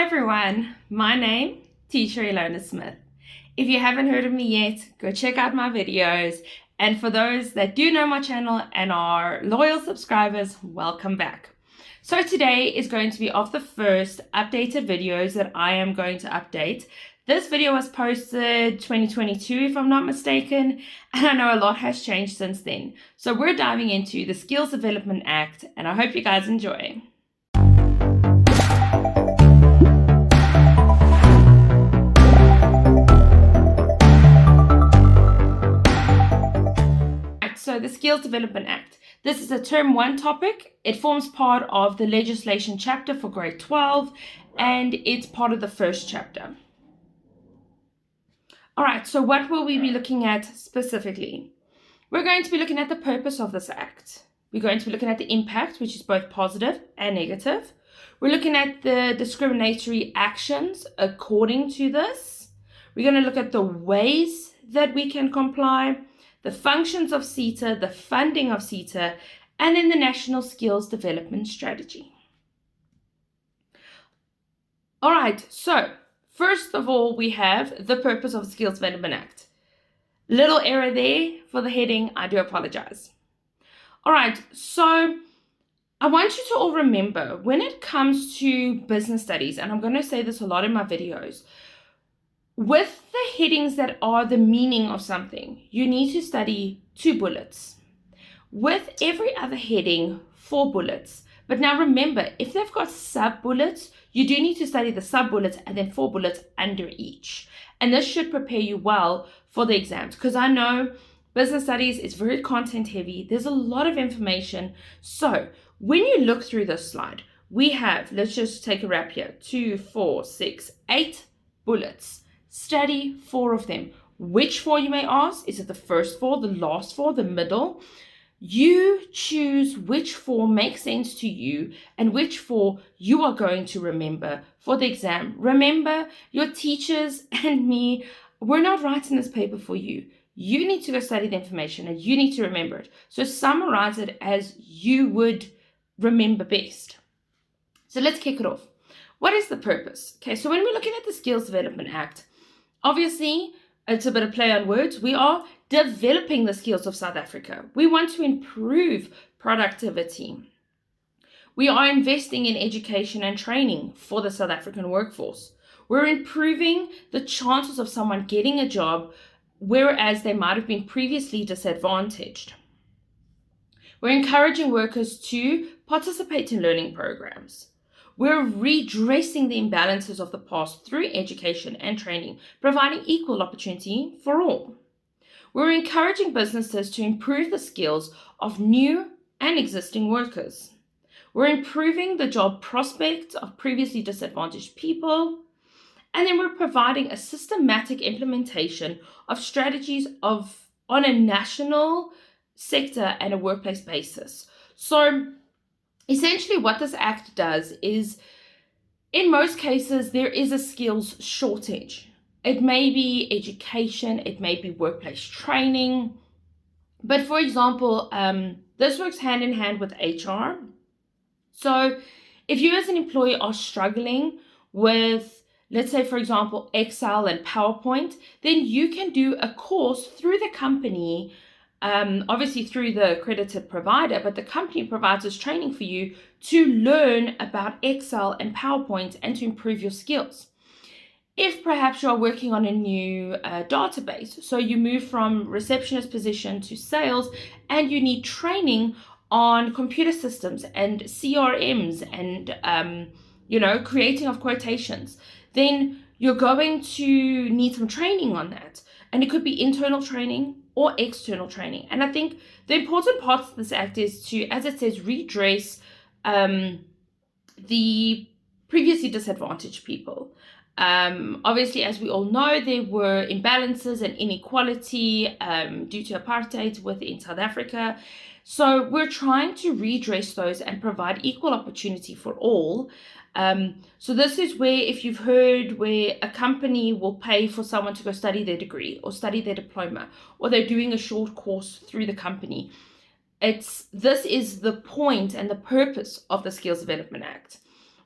Hi everyone, my name, Teacher Ilona Smith. If you haven't heard of me yet, go check out my videos. And for those that do know my channel and are loyal subscribers, welcome back. So today is going to be of the first updated videos that I am going to update. This video was posted 2022 if I'm not mistaken, and I know a lot has changed since then. So we're diving into the Skills Development Act, and I hope you guys enjoy. So the Skills Development Act. This is a Term 1 topic. It forms part of the legislation chapter for grade 12, and it's part of the first chapter. All right, so what will we be looking at specifically? We're going to be looking at the purpose of this act. We're going to be looking at the impact, which is both positive and negative. We're looking at the discriminatory actions according to this. We're going to look at the ways that we can comply, the functions of SETA, the funding of SETA, and then the National Skills Development Strategy. All right, so first of all, we have the purpose of the Skills Development Act. Little error there for the heading, I do apologize. All right, so I want you to all remember when it comes to business studies, and I'm going to say this a lot in my videos, with the headings that are the meaning of something, you need to study 2 bullets. With every other heading, 4 bullets. But now remember, if they've got sub-bullets, you do need to study the sub-bullets and then 4 bullets under each. And this should prepare you well for the exams, because I know business studies is very content heavy. There's a lot of information. So when you look through this slide, we have, let's just take a wrap here, 2, 4, 6, 8 bullets. Study 4 of them. Which 4, you may ask? Is it the first 4, the last 4, the middle? You choose which 4 makes sense to you and which 4 you are going to remember for the exam. Remember, your teachers and me, we're not writing this paper for you. You need to go study the information and you need to remember it. So summarize it as you would remember best. So let's kick it off. What is the purpose? Okay, so when we're looking at the Skills Development Act, obviously, it's a bit of play on words. We are developing the skills of South Africa. We want to improve productivity. We are investing in education and training for the South African workforce. We're improving the chances of someone getting a job, whereas they might have been previously disadvantaged. We're encouraging workers to participate in learning programs. We're redressing the imbalances of the past through education and training, providing equal opportunity for all. We're encouraging businesses to improve the skills of new and existing workers. We're improving the job prospects of previously disadvantaged people. And then we're providing a systematic implementation of strategies on a national sector and a workplace basis. So essentially what this act does is, in most cases, there is a skills shortage. It may be education, it may be workplace training. But for example, this works hand in hand with HR. So if you as an employee are struggling with, let's say, for example, Excel and PowerPoint, then you can do a course through the company, obviously through the accredited provider, but the company provides this training for you to learn about Excel and PowerPoint and to improve your skills. If perhaps you're working on a new database, so you move from receptionist position to sales and you need training on computer systems and CRMs and, creating of quotations, then you're going to need some training on that. And it could be internal training or external training. And I think the important part of this act is to, as it says, redress the previously disadvantaged people. Obviously, as we all know, there were imbalances and inequality due to apartheid within South Africa. So we're trying to redress those and provide equal opportunity for all. So this is where, if you've heard where a company will pay for someone to go study their degree or study their diploma, or they're doing a short course through the company, this is the point and the purpose of the Skills Development Act.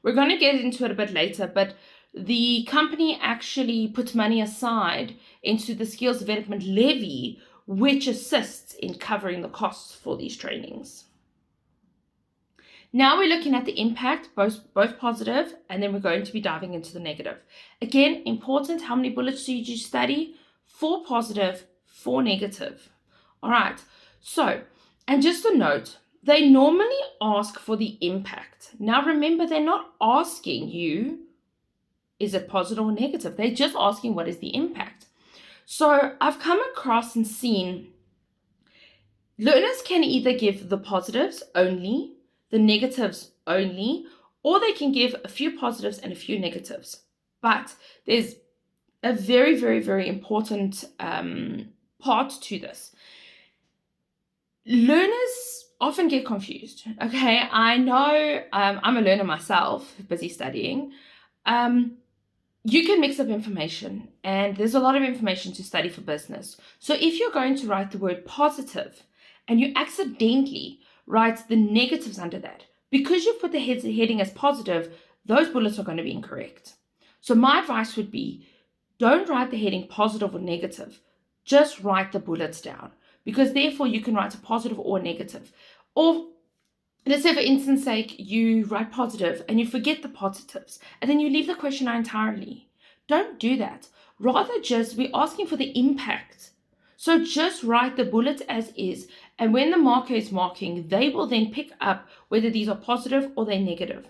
We're going to get into it a bit later, but the company actually puts money aside into the skills development levy, which assists in covering the costs for these trainings. Now we're looking at the impact, both positive, and then we're going to be diving into the negative. Again, important, how many bullets do you study? 4 positive, 4 negative. All right, so, and just a note, they normally ask for the impact. Now remember, they're not asking you, is it positive or negative? They're just asking what is the impact. So I've come across and seen learners can either give the positives only, the negatives only, or they can give a few positives and a few negatives. But there's a very, very, very important part to this. Learners often get confused. Okay, I know I'm a learner myself, busy studying. You can mix up information, and there's a lot of information to study for business. So if you're going to write the word positive and you accidentally write the negatives under that, because you put the heading as positive, those bullets are going to be incorrect. So my advice would be, don't write the heading positive or negative. Just write the bullets down, because therefore you can write a positive or a negative. Or let's say, for instance sake, you write positive and you forget the positives, and then you leave the question out entirely. Don't do that. Rather, we're asking for the impact. So just write the bullet as is, and when the marker is marking, they will then pick up whether these are positive or they're negative.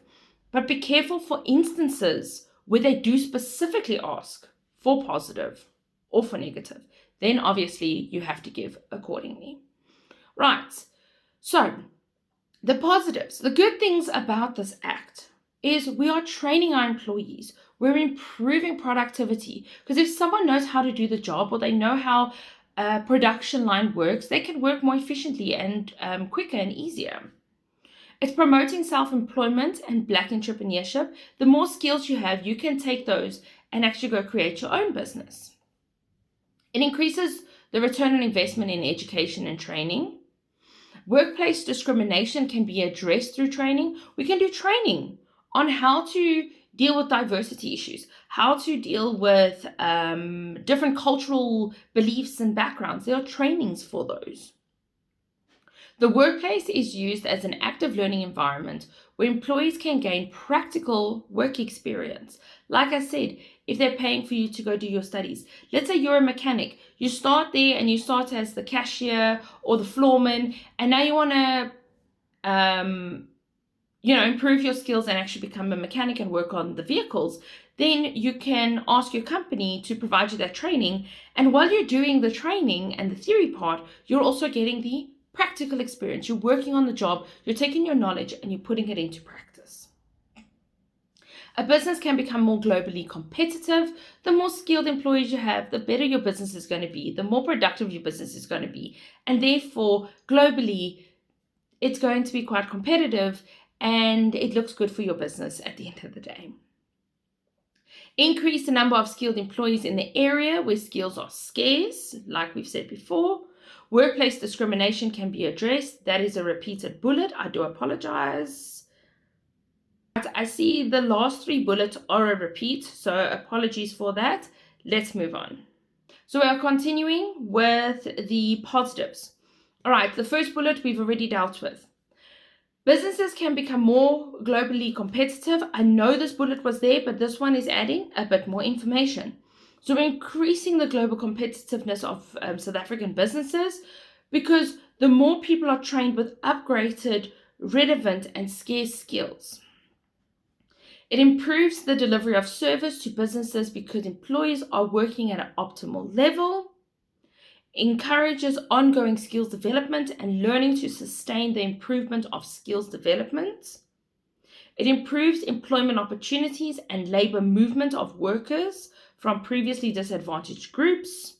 But be careful for instances where they do specifically ask for positive or for negative. Then obviously you have to give accordingly. Right, so the positives, the good things about this act is we are training our employees. We're improving productivity, because if someone knows how to do the job, or they know how a production line works, they can work more efficiently and quicker and easier. It's promoting self-employment and Black entrepreneurship. The more skills you have, you can take those and actually go create your own business. It increases the return on investment in education and training. Workplace discrimination can be addressed through training. We can do training on how to deal with diversity issues, how to deal with different cultural beliefs and backgrounds. There are trainings for those. The workplace is used as an active learning environment where employees can gain practical work experience. Like I said, if they're paying for you to go do your studies, let's say you're a mechanic, you start there and you start as the cashier or the floorman, and now you want to improve your skills and actually become a mechanic and work on the vehicles, then you can ask your company to provide you that training. And while you're doing the training and the theory part, you're also getting the practical experience. You're working on the job, you're taking your knowledge and you're putting it into practice. A business can become more globally competitive. The more skilled employees you have, the better your business is going to be, the more productive your business is going to be. And therefore, globally, it's going to be quite competitive, and it looks good for your business at the end of the day. Increase the number of skilled employees in the area where skills are scarce, like we've said before. Workplace discrimination can be addressed. That is a repeated bullet. I do apologize. I see the last 3 bullets are a repeat, so apologies for that. Let's move on. So we are continuing with the positives. All right, the first bullet we've already dealt with. Businesses can become more globally competitive. I know this bullet was there, but this one is adding a bit more information. So we're increasing the global competitiveness of South African businesses, because the more people are trained with upgraded, relevant and scarce skills. It improves the delivery of service to businesses because employees are working at an optimal level. Encourages ongoing skills development and learning to sustain the improvement of skills development. It improves employment opportunities and labor movement of workers from previously disadvantaged groups.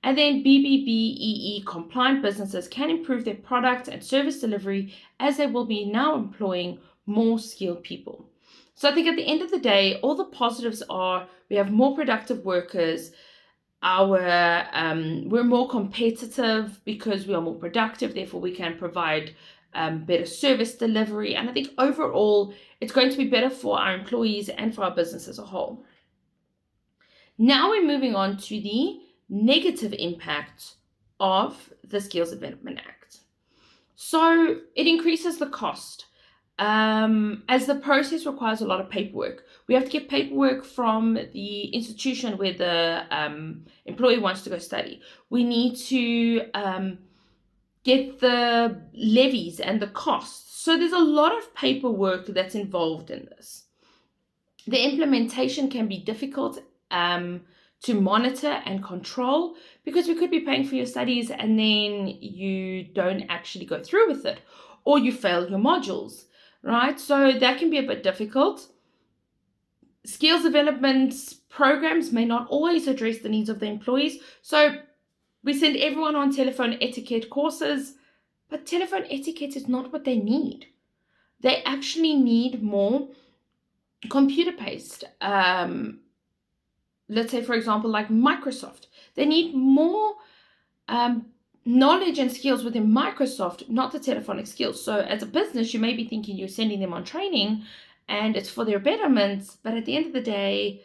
And then BBBEE compliant businesses can improve their product and service delivery, as they will be now employing more skilled people. So I think at the end of the day, all the positives are we have more productive workers. We're more competitive because we are more productive, therefore we can provide better service delivery. And I think overall, it's going to be better for our employees and for our business as a whole. Now we're moving on to the negative impact of the Skills Development Act. So it increases the cost. As the process requires a lot of paperwork. We have to get paperwork from the institution where the employee wants to go study. We need to get the levies and the costs. So there's a lot of paperwork that's involved in this. The implementation can be difficult to monitor and control, because we could be paying for your studies and then you don't actually go through with it, or you fail your modules. Right, so that can be a bit difficult. Skills development programs may not always address the needs of the employees. So we send everyone on telephone etiquette courses, but telephone etiquette is not what they need. They actually need more computer-based. Let's say, for example, like Microsoft. They need more knowledge and skills within Microsoft, not the telephonic skills. So as a business, you may be thinking you're sending them on training and it's for their betterment, but at the end of the day,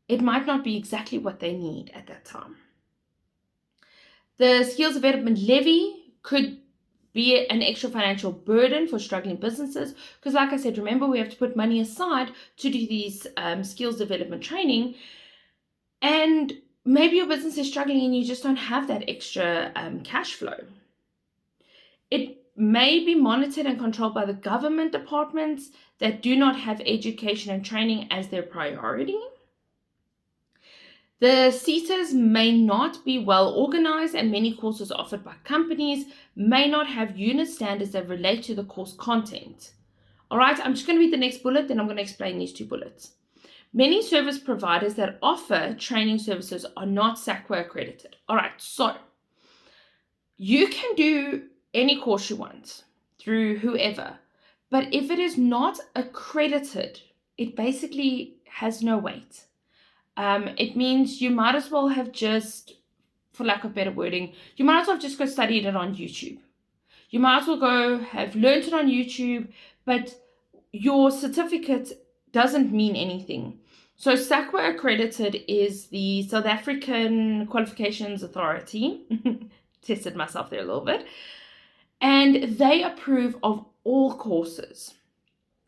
it might not be exactly what they need at that time. The skills development levy could be an extra financial burden for struggling businesses, because like I said, remember, we have to put money aside to do these skills development training, and maybe your business is struggling and you just don't have that extra cash flow. It may be monitored and controlled by the government departments that do not have education and training as their priority. The SETAs may not be well organized, and many courses offered by companies may not have unit standards that relate to the course content. All right, I'm just going to read the next bullet, then I'm going to explain these two bullets. Many service providers that offer training services are not SACWA accredited. All right, so you can do any course you want through whoever, but if it is not accredited, it basically has no weight. It means you might as well have just, for lack of better wording, you might as well just go study it on YouTube. You might as well go have learned it on YouTube, but your certificate doesn't mean anything. So SACWA accredited is the South African Qualifications Authority. Tested myself there a little bit. And they approve of all courses.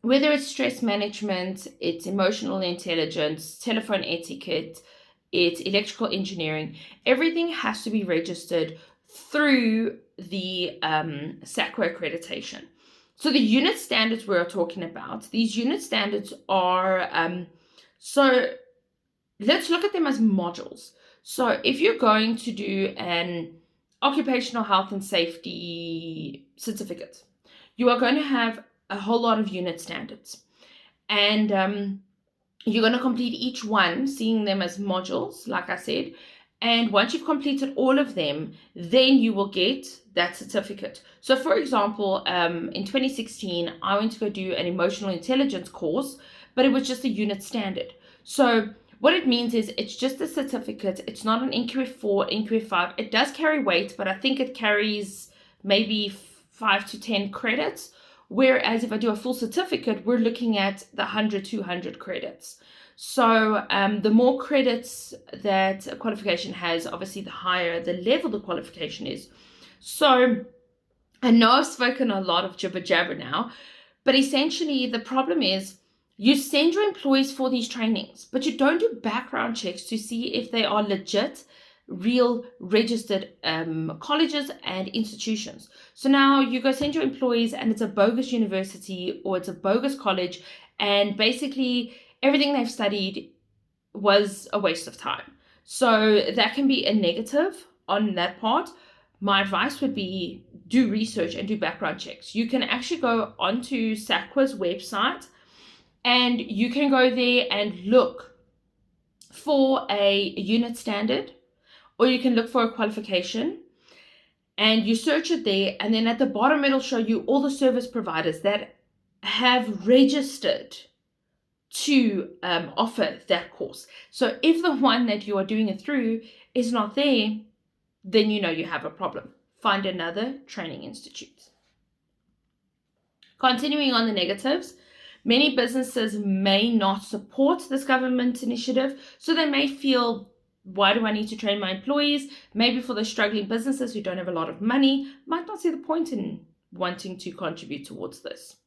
Whether it's stress management, it's emotional intelligence, telephone etiquette, it's electrical engineering, everything has to be registered through the SACWA accreditation. So the unit standards we're talking about, these unit standards are, so let's look at them as modules. So if you're going to do an occupational health and safety certificate, you are going to have a whole lot of unit standards, and you're going to complete each one, seeing them as modules, like I said. And once you've completed all of them, then you will get that certificate. So for example, in 2016, I went to go do an emotional intelligence course, but it was just a unit standard. So what it means is it's just a certificate. It's not an NQF 4, NQF 5. It does carry weight, but I think it carries maybe 5 to 10 credits. Whereas if I do a full certificate, we're looking at the 100, 200 credits. So the more credits that a qualification has, obviously the higher the level the qualification is. So I know I've spoken a lot of jibber jabber now, but essentially the problem is you send your employees for these trainings, but you don't do background checks to see if they are legit, real registered colleges and institutions. So now you go send your employees and it's a bogus university or it's a bogus college, and basically everything they've studied was a waste of time. So that can be a negative on that part. My advice would be do research and do background checks. You can actually go onto SACWA's website and you can go there and look for a unit standard, or you can look for a qualification and you search it there, and then at the bottom it'll show you all the service providers that have registered to offer that course. So if the one that you are doing it through is not there, then you know you have a problem. Find another training institute. Continuing on the negatives, many businesses may not support this government initiative, so they may feel, why do I need to train my employees? Maybe for the struggling businesses who don't have a lot of money, might not see the point in wanting to contribute towards this.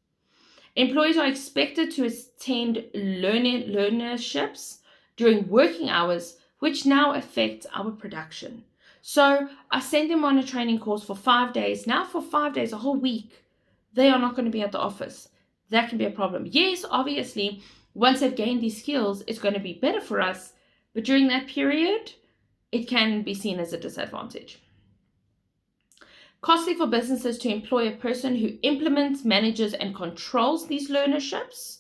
Employees are expected to attend learnerships during working hours, which now affect our production. So I send them on a training course for 5 days. Now for 5 days, a whole week, they are not going to be at the office. That can be a problem. Yes, obviously, once they've gained these skills, it's going to be better for us. But during that period, it can be seen as a disadvantage. Costly for businesses to employ a person who implements, manages, and controls these learnerships.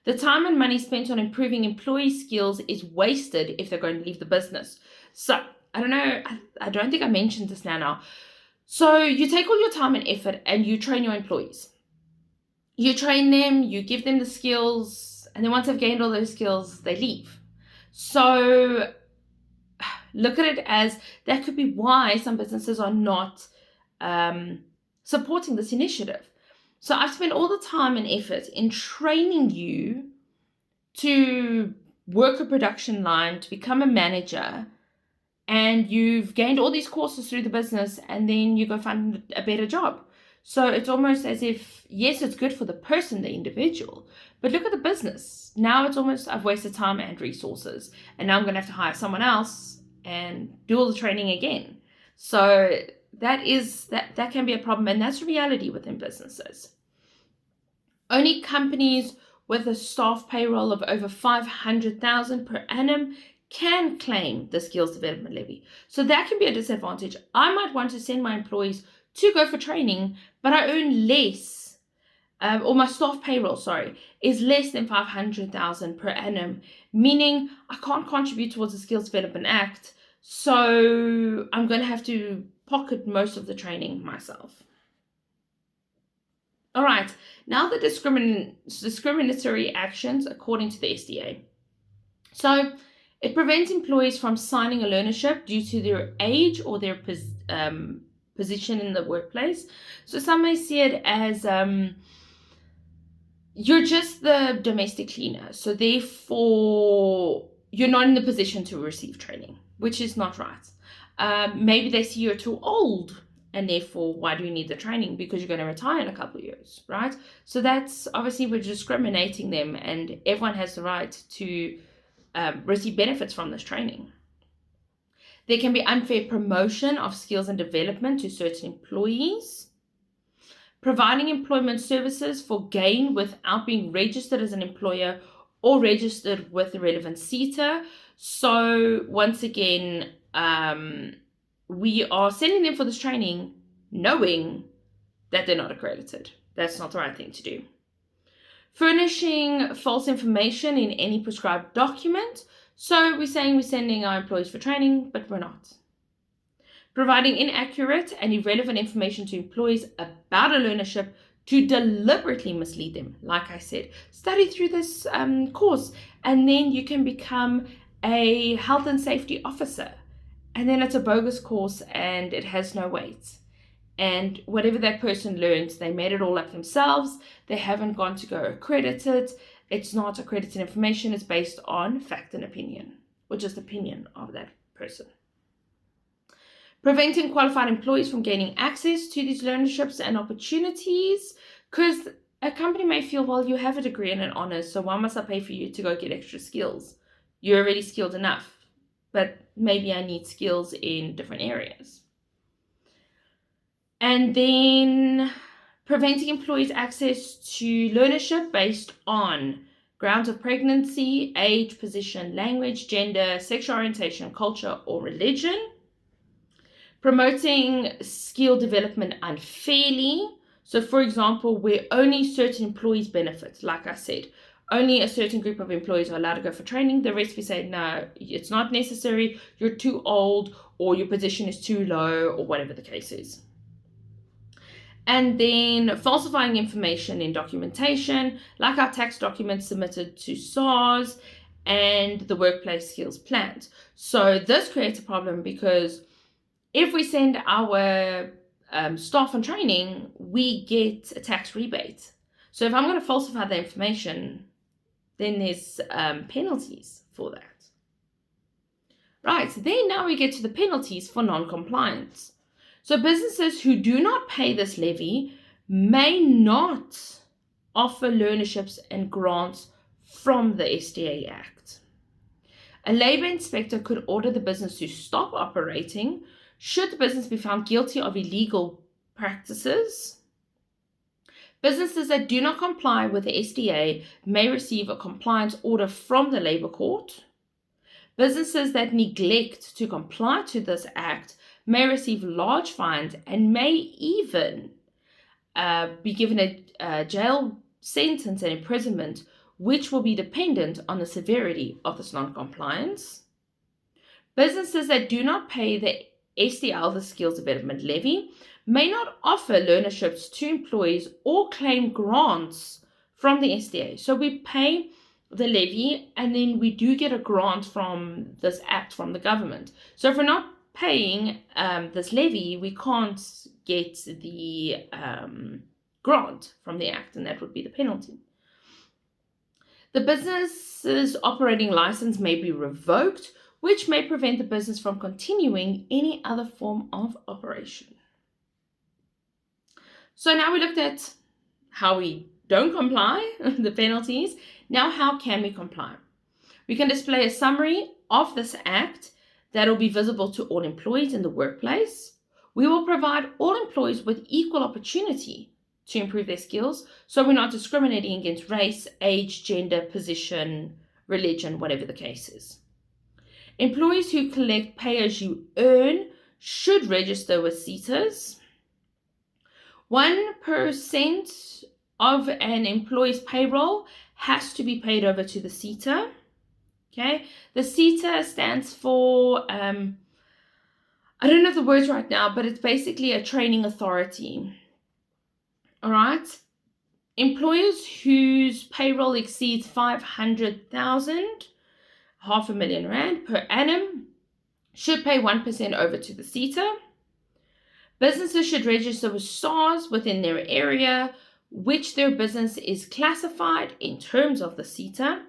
The time and money spent on improving employee skills is wasted if they're going to leave the business. So, I don't know, I don't think I mentioned this now. So, you take all your time and effort and you train your employees. You train them, you give them the skills, and then once they've gained all those skills, they leave. So, look at it as that could be why some businesses are not supporting this initiative. So I've spent all the time and effort in training you to work a production line, to become a manager, and you've gained all these courses through the business, and then you go find a better job. So it's almost as if, yes, it's good for the person, the individual, but look at the business. Now it's almost, I've wasted time and resources, and now I'm going to have to hire someone else and do all the training again. So that can be a problem, and that's reality within businesses. Only companies with a staff payroll of over 500,000 per annum can claim the skills development levy. So that can be a disadvantage. I might want to send my employees to go for training, but I earn less, or my staff payroll, is less than 500,000 per annum, meaning I can't contribute towards the Skills Development Act. So I'm going to have to pocket most of the training myself. All right, now the discriminatory actions according to the SDA. So it prevents employees from signing a learnership due to their age or their position in the workplace. So some may see it as you're just the domestic cleaner, so therefore you're not in the position to receive training, which is not right. Maybe they see you're too old, and therefore, why do you need the training? Because you're going to retire in a couple of years, right? So that's obviously, we're discriminating them, and everyone has the right to receive benefits from this training. There can be unfair promotion of skills and development to certain employees. Providing employment services for gain without being registered as an employer or registered with the relevant SETA. So once again, we are sending them for this training knowing that they're not accredited. That's not the right thing to do. Furnishing false information in any prescribed document. So we're saying we're sending our employees for training, but we're not. Providing inaccurate and irrelevant information to employees about a learnership to deliberately mislead them. Like I said, study through this course, and then you can become a health and safety officer. And then it's a bogus course and it has no weight. And whatever that person learns, they made it all up themselves. They haven't gone to go accredit it. It's not accredited information. It's based on fact and opinion, or just opinion of that person. Preventing qualified employees from gaining access to these learnerships and opportunities, because a company may feel, well, you have a degree and an honors, so why must I pay for you to go get extra skills? You're already skilled enough, but maybe I need skills in different areas. And then preventing employees access to learnership based on grounds of pregnancy, age, position, language, gender, sexual orientation, culture, or religion. Promoting skill development unfairly. So, for example, where only certain employees benefit, like I said, only a certain group of employees are allowed to go for training. The rest we say, no, it's not necessary, you're too old, or your position is too low, or whatever the case is. And then falsifying information in documentation, like our tax documents submitted to SARS and the workplace skills plans. So this creates a problem because if we send our staff on training, we get a tax rebate. So if I'm going to falsify the information, then there's penalties for that. Right, then now we get to the penalties for non-compliance. So businesses who do not pay this levy may not offer learnerships and grants from the SETA Act. A labor inspector could order the business to stop operating should the business be found guilty of illegal practices. Businesses that do not comply with the SETA may receive a compliance order from the labor court. Businesses that neglect to comply to this act may receive large fines and may even be given a jail sentence and imprisonment, which will be dependent on the severity of this non-compliance. Businesses that do not pay the SDL, the Skills Development Levy, may not offer learnerships to employees or claim grants from the SDA. So we pay the levy and then we do get a grant from this act from the government. So if we're not paying this levy, we can't get the grant from the act, and that would be the penalty. The business's operating license may be revoked, which may prevent the business from continuing any other form of operation. So now we looked at how we don't comply, the penalties. Now, how can we comply? We can display a summary of this act that will be visible to all employees in the workplace. We will provide all employees with equal opportunity to improve their skills, so we're not discriminating against race, age, gender, position, religion, whatever the case is. Employees who collect pay-as-you-earn should register with SETAs. 1% of an employee's payroll has to be paid over to the SETA. Okay, the SETA stands for, I don't know the words right now, but it's basically a training authority. All right, employers whose payroll exceeds 500,000, R500,000 per annum, should pay 1% over to the SETA. Businesses should register with SARS within their area, which their business is classified in terms of the SETA.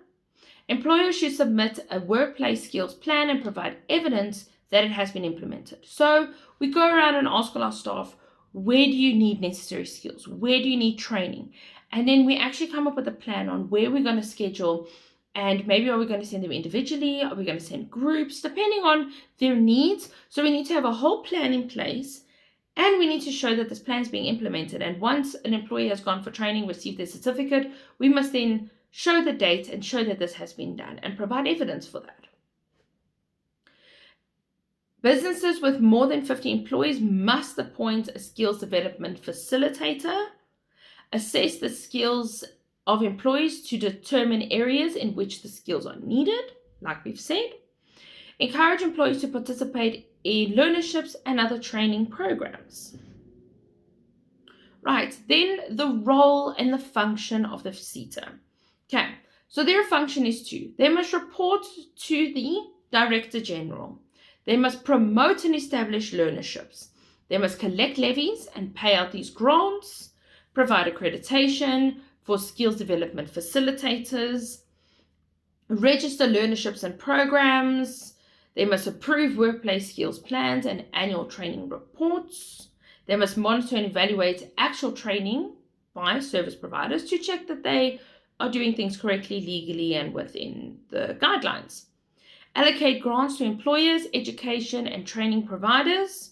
Employers should submit a workplace skills plan and provide evidence that it has been implemented. So we go around and ask all our staff, where do you need necessary skills? Where do you need training? And then we actually come up with a plan on where we're going to schedule, and maybe are we going to send them individually? Are we going to send groups? Depending on their needs. So we need to have a whole plan in place, and we need to show that this plan is being implemented. And once an employee has gone for training, received their certificate, we must then show the date and show that this has been done and provide evidence for that. Businesses with more than 50 employees must appoint a skills development facilitator, assess the skills of employees to determine areas in which the skills are needed, like we've said, encourage employees to participate in learnerships and other training programs. Right, then the role and the function of the SETA. Okay, so their function is they must report to the Director General. They must promote and establish learnerships. They must collect levies and pay out these grants, provide accreditation for skills development facilitators, register learnerships and programs. They must approve workplace skills plans and annual training reports. They must monitor and evaluate actual training by service providers to check that they are doing things correctly, legally, and within the guidelines. Allocate grants to employers, education, and training providers.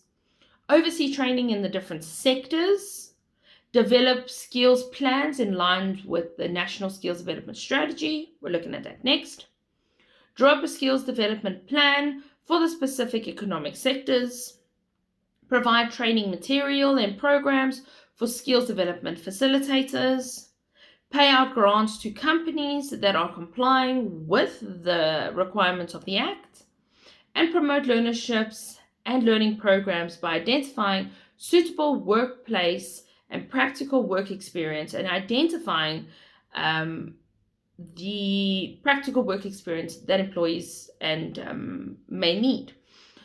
Oversee training in the different sectors. Develop skills plans in line with the National Skills Development Strategy. We're looking at that next. Draw up a skills development plan for the specific economic sectors. Provide training material and programs for skills development facilitators. Pay out grants to companies that are complying with the requirements of the Act. And promote learnerships and learning programs by identifying suitable workplace and practical work experience and identifying the practical work experience that employees and may need.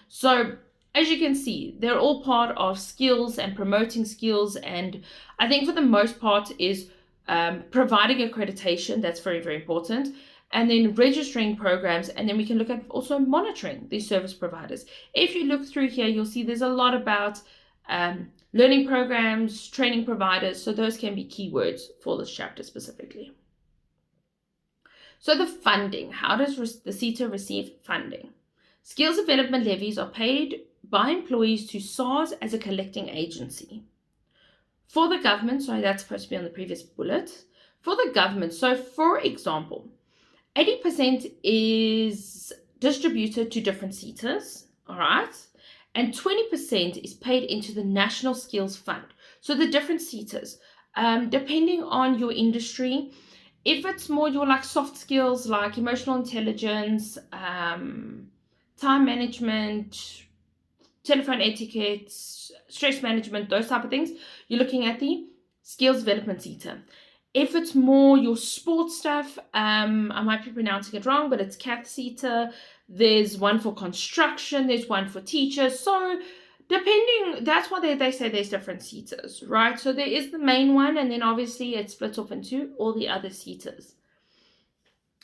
So as you can see, they're all part of skills and promoting skills. And I think for the most part is providing accreditation. That's very, very important. And then registering programs. And then we can look at also monitoring these service providers. If you look through here, you'll see there's a lot about learning programs, training providers. So those can be keywords for this chapter specifically. So the funding, how does the SETA receive funding? Skills development levies are paid by employees to SARS as a collecting agency. For the government, sorry, that's supposed to be on the previous bullet. For the government, so for example, 80% is distributed to different SETAs, all right? And 20% is paid into the National Skills Fund. So the different SETAs, depending on your industry, if it's more your like soft skills like emotional intelligence, time management, telephone etiquette, stress management, those type of things, you're looking at the skills development SETA. If it's more your sports stuff, I might be pronouncing it wrong, but it's CAT SETA. There's one for construction, there's one for teachers. So depending, that's why they say there's different SETAs, right? So there is the main one, and then obviously it splits off into all the other SETAs.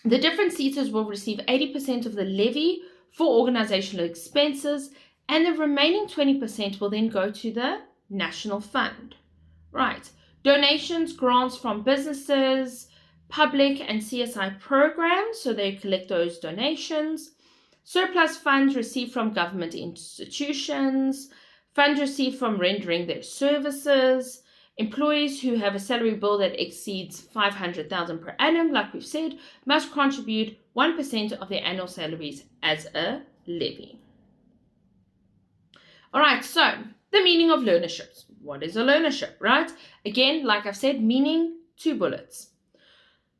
The different SETAs will receive 80% of the levy for organizational expenses, and the remaining 20% will then go to the National Fund, right? Donations, grants from businesses, public and CSI programs, so they collect those donations. Surplus funds received from government institutions, funds received from rendering their services, employees who have a salary bill that exceeds $500,000 per annum, like we've said, must contribute 1% of their annual salaries as a levy. All right, so the meaning of learnerships. What is a learnership, right? Again, like I've said, meaning 2 bullets.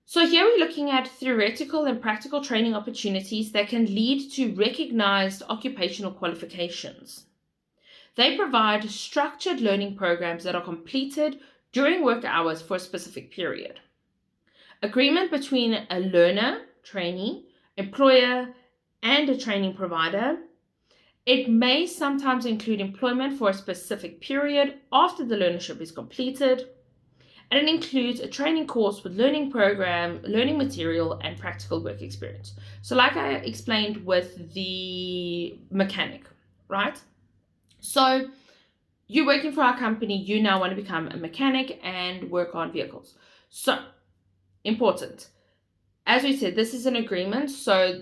So here we're looking at theoretical and practical training opportunities that can lead to recognized occupational qualifications. They provide structured learning programs that are completed during work hours for a specific period. Agreement between a learner, trainee, employer, and a training provider. It may sometimes include employment for a specific period after the learnership is completed, and it includes a training course with learning program, learning material, and practical work experience. So like I explained with the mechanic, right? So you're working for our company, you now want to become a mechanic and work on vehicles. So important. As we said, this is an agreement, so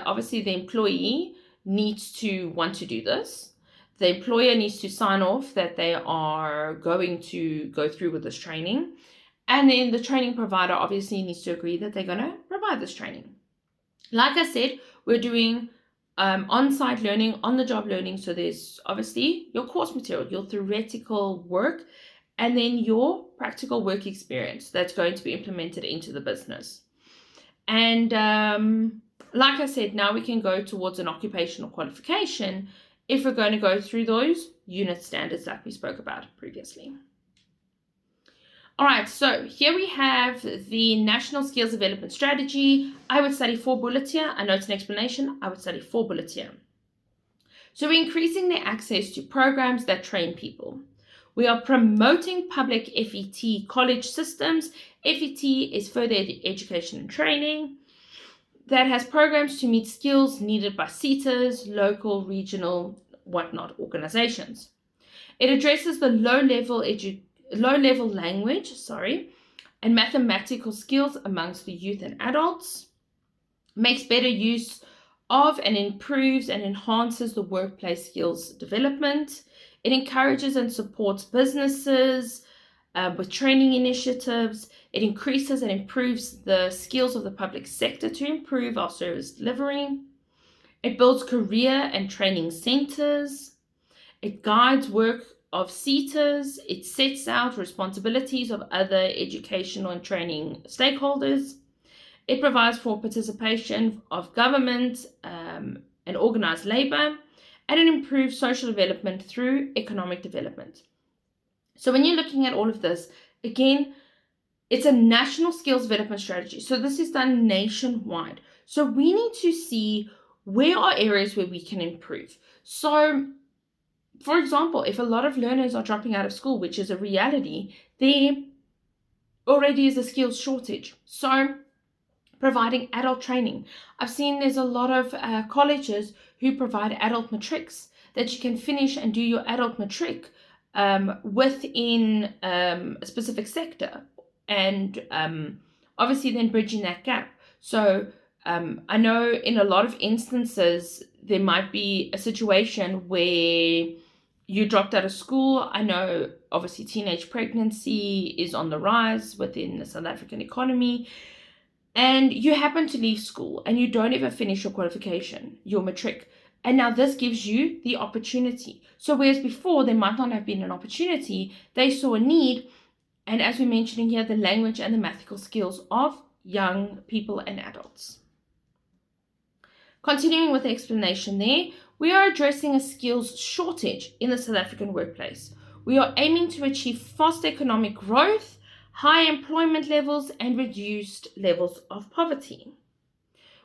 obviously the employee needs to want to do this. The employer needs to sign off that they are going to go through with this training. And then the training provider obviously needs to agree that they're going to provide this training. Like I said, we're doing on-site learning, on-the-job learning. So there's obviously your course material, your theoretical work, and then your practical work experience that's going to be implemented into the business. And like I said, now we can go towards an occupational qualification if we're going to go through those unit standards that we spoke about previously. All right, so here we have the National Skills Development Strategy. I would study 4 bullets here. I know it's an explanation. I would study 4 bullets here. So we're increasing their access to programs that train people. We are promoting public FET college systems. FET is further education and training that has programs to meet skills needed by SETAs, local, regional, whatnot organizations. It addresses the low-level language, and mathematical skills amongst the youth and adults, makes better use of and improves and enhances the workplace skills development. It encourages and supports businesses with training initiatives. It increases and improves the skills of the public sector to improve our service delivery. It builds career and training centers. It guides work of SETAs. It sets out responsibilities of other educational and training stakeholders. It provides for participation of government and organized labor, and it improves social development through economic development. So when you're looking at all of this, again, it's a national skills development strategy. So this is done nationwide. So we need to see where are areas where we can improve. So for example, if a lot of learners are dropping out of school, which is a reality, there already is a skills shortage. So providing adult training. I've seen there's a lot of colleges who provide adult matrics that you can finish and do your adult matric within a specific sector, and obviously then bridging that gap. So I know in a lot of instances there might be a situation where you dropped out of school. I know obviously teenage pregnancy is on the rise within the South African economy, and you happen to leave school and you don't ever finish your qualification, your matric. And now this gives you the opportunity. So whereas before there might not have been an opportunity, they saw a need. And as we're mentioning here, the language and the mathematical skills of young people and adults. Continuing with the explanation there, we are addressing a skills shortage in the South African workplace. We are aiming to achieve fast economic growth, high employment levels, and reduced levels of poverty.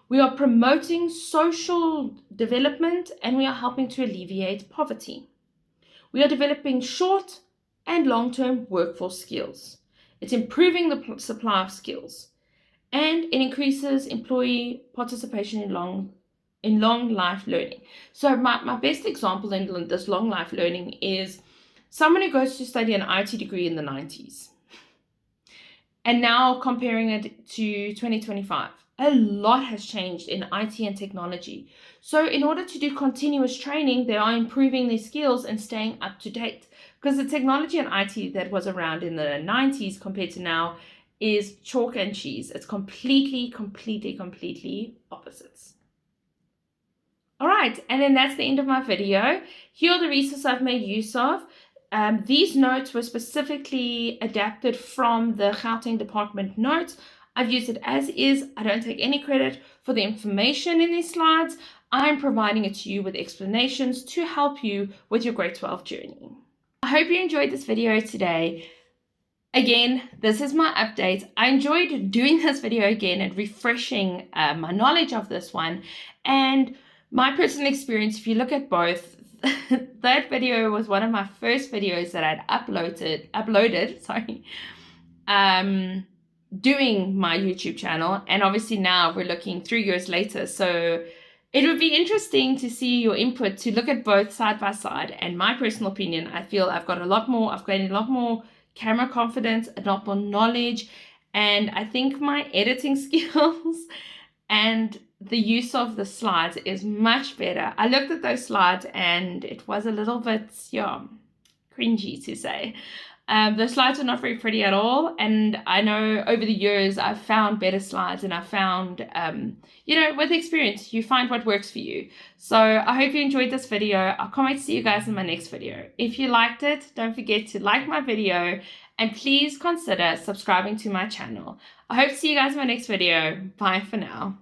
We are promoting social development, and we are helping to alleviate poverty. We are developing short and long-term workforce skills. It's improving the supply of skills, and it increases employee participation in long life learning. So my best example in this long life learning is someone who goes to study an IT degree in the 90s. And now comparing it to 2025, a lot has changed in IT and technology. So in order to do continuous training, they are improving their skills and staying up to date. Because the technology and IT that was around in the 90s compared to now is chalk and cheese. It's completely opposites. All right, and then that's the end of my video. Here are the resources I've made use of. These notes were specifically adapted from the Gauteng department notes. I've used it as is. I don't take any credit for the information in these slides. I'm providing it to you with explanations to help you with your grade 12 journey. I hope you enjoyed this video today. Again, this is my update. I enjoyed doing this video again and refreshing my knowledge of this one. And my personal experience, if you look at both, that video was one of my first videos that I'd uploaded, doing my YouTube channel. And obviously now we're looking 3 years later. So it would be interesting to see your input, to look at both side by side. And my personal opinion, I feel I've gained a lot more camera confidence, a lot more knowledge. And I think my editing skills and the use of the slides is much better. I looked at those slides and it was a little bit, cringy to say. The slides are not very pretty at all. And I know over the years, I've found better slides, and I've found, with experience, you find what works for you. So I hope you enjoyed this video. I can't wait to see you guys in my next video. If you liked it, don't forget to like my video, and please consider subscribing to my channel. I hope to see you guys in my next video. Bye for now.